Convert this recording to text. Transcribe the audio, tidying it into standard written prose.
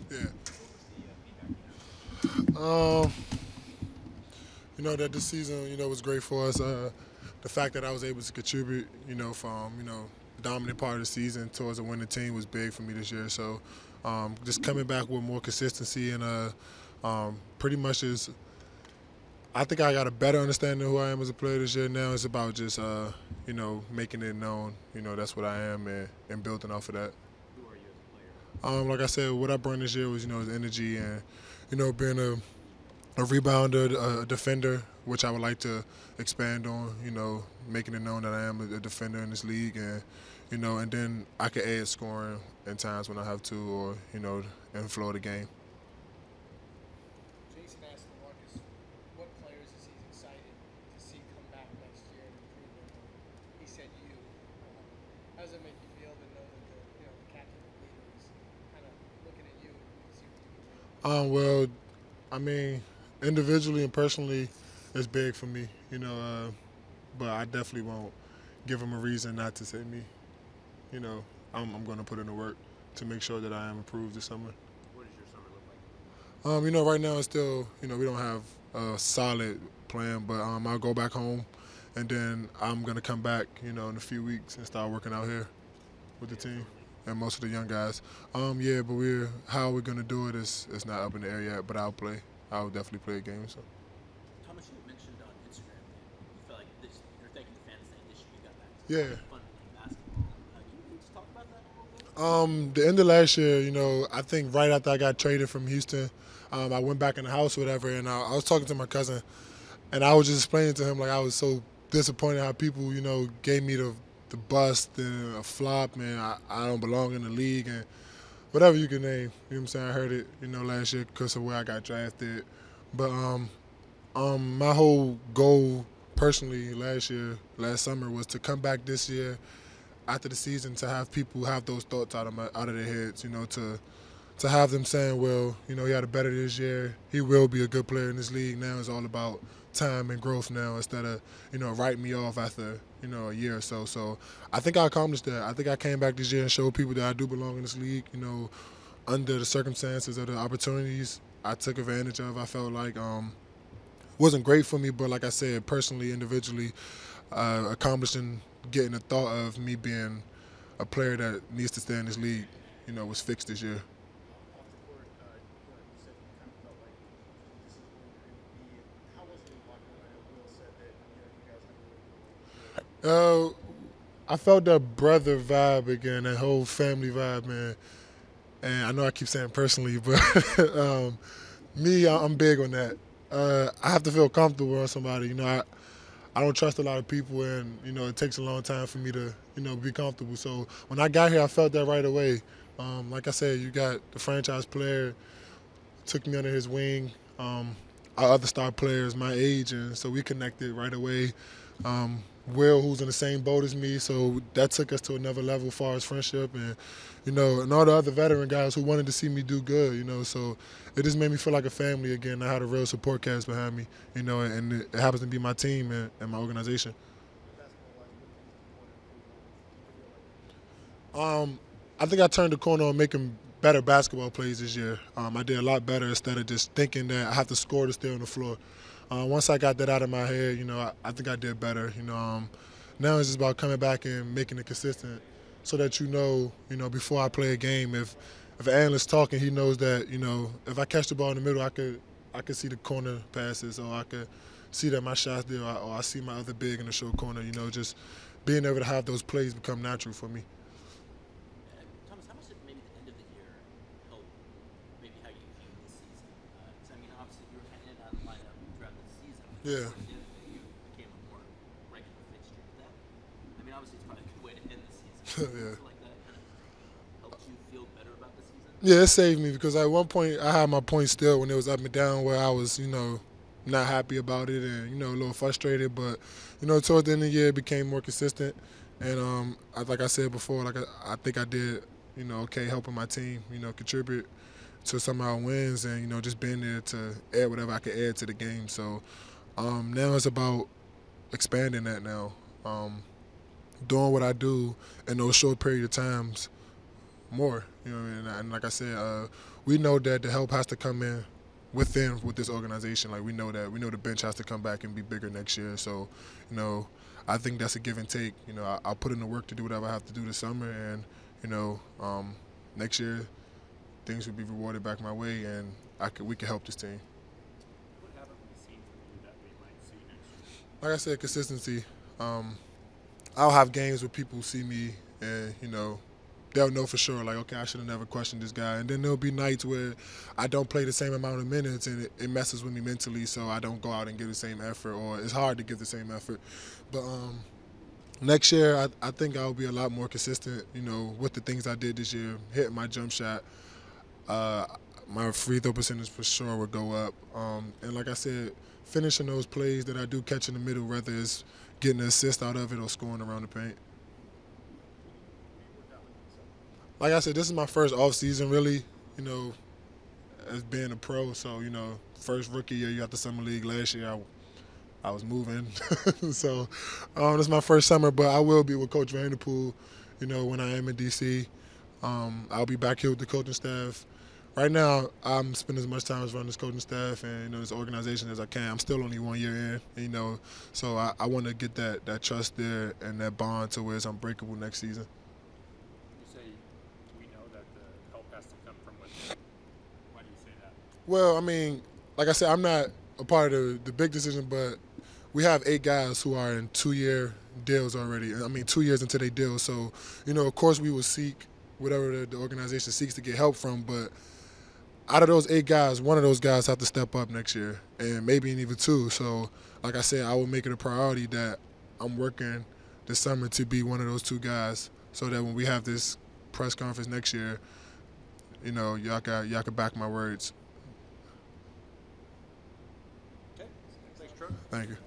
Yeah. Um, that this season, was great for us. The fact that I was able to contribute, from the dominant part of the season towards a winning team was big for me this year. So, just coming back with more consistency and pretty much is, I think I got a better understanding of who I am as a player this year. Now it's about just making it known. That's what I am and building off of that. Like I said, what I brought this year was his energy and being a rebounder, a defender, which I would like to expand on. Making it known that I am a defender in this league, and then I can add scoring in times when I have to, or and flow the game. Jason asked Marcus, what players is he excited to see come back next year and improve on? He said you. How does it make you feel to know that the captain and leader is kind of looking at you and see what you can do? Well, I mean, individually and personally, it's big for me. But I definitely won't give him a reason not to say me. I'm going to put in the work to make sure that I am improved this summer. What does your summer look like? Right now it's still, we don't have a solid plan, but I'll go back home, and then I'm gonna come back, in a few weeks and start working out here with the team and most of the young guys. Yeah, but how we're gonna do it is not up in the air yet, but I'll play. I'll definitely play a game. So. Thomas, you mentioned on Instagram that you felt like you're thanking the fans saying this year you got back to Yeah. having fun playing basketball. Can you just talk about that a little bit? The end of last year, I think right after I got traded from Houston, I went back in the house, or whatever, and I was talking to my cousin, and I was just explaining to him like I was so disappointed how people, gave me the bust and a flop, man. I don't belong in the league and whatever you can name. You know what I'm saying? I heard it, last year because of where I got drafted. But my whole goal personally last summer, was to come back this year after the season to have people have those thoughts out of their heads, to have them saying, well, he had a better this year. He will be a good player in this league. Now it's all about time and growth now instead of, writing me off after, a year or so. So I think I accomplished that. I think I came back this year and showed people that I do belong in this league, under the circumstances of the opportunities I took advantage of. I felt like wasn't great for me, but like I said, personally, individually, accomplishing getting the thought of me being a player that needs to stay in this league, was fixed this year. Off the court, you said you kind of felt like this is where you're going to be. How was it in the locker room? I know Will said that you guys had a really good I felt that brother vibe again, that whole family vibe, man. And I know I keep saying personally, but me, I'm big on that. I have to feel comfortable around somebody. I don't trust a lot of people, and it takes a long time for me to be comfortable. So when I got here, I felt that right away. Like I said, you got the franchise player took me under his wing. Our other star players my age, and so we connected right away. Will, who's in the same boat as me, so that took us to another level as far as friendship, and all the other veteran guys who wanted to see me do good, So it just made me feel like a family again. I had a real support cast behind me, and it happens to be my team and my organization. basketball-wise, what things do you want to improve on? Do you feel like? I think I turned the corner on making better basketball plays this year. I did a lot better instead of just thinking that I have to score to stay on the floor. Once I got that out of my head, I think I did better. Now it's just about coming back and making it consistent, so that before I play a game, if an analyst talking, he knows that if I catch the ball in the middle, I could see the corner passes, or I could see that my shot's there, or I see my other big in the short corner. Just being able to have those plays become natural for me. Thomas, how much did maybe the end of the year help maybe how you view this season? 'Cause, I mean, obviously you were kind of in and out of the lineup throughout the season. But Yeah. towards the end of it, you became a more regular fixture. I mean, obviously it's probably a good way to end the season. Do you Yeah. feel like that kind of helped you feel better about the season? Yeah, it saved me because at one point I had my point still when it was up and down, where I was, not happy about it and, a little frustrated. But, towards the end of the year, it became more consistent. And like I said before, like I think I did, okay, helping my team, contribute to some of our wins and, just being there to add whatever I could add to the game. So now it's about expanding that now. doing what I do in those short period of times more. You know what I mean? And like I said, we know that the help has to come in within with this organization. Like we know the bench has to come back and be bigger next year. So, I think that's a give and take. I'll put in the work to do whatever I have to do this summer, and next year things will be rewarded back my way, and we can help this team. What haven't we seen from you that we might see next year? Like I said, consistency. I'll have games where people see me and they'll know for sure, like, okay, I should have never questioned this guy. And then there'll be nights where I don't play the same amount of minutes and it messes with me mentally, so I don't go out and give the same effort, or it's hard to give the same effort. But next year, I think I'll be a lot more consistent, with the things I did this year, hitting my jump shot. My free throw percentage for sure would go up. And like I said, finishing those plays that I do catch in the middle, whether it's getting an assist out of it or scoring around the paint. Like I said, this is my first off season, really, as being a pro. So, first rookie year, you got the summer league. Last year, I was moving. So, this is my first summer, but I will be with Coach Vanderpool, when I am in D.C. I'll be back here with the coaching staff. Right now, I'm spending as much time as running this coaching staff and this organization as I can. I'm still only 1 year in, so I want to get that trust there and that bond to where it's unbreakable next season. You say we know that the help has to come from within. Why do you say that? Well, I mean, like I said, I'm not a part of the big decision, but we have 8 guys who are in 2-year deals already. 2 years into their deals. So, of course we will seek whatever the organization seeks to get help from, but out of those 8 guys, one of those guys have to step up next year, and maybe even 2. So, like I said, I will make it a priority that I'm working this summer to be one of those 2 guys, so that when we have this press conference next year, y'all can back my words. Okay. Thanks, Troy. Thank you.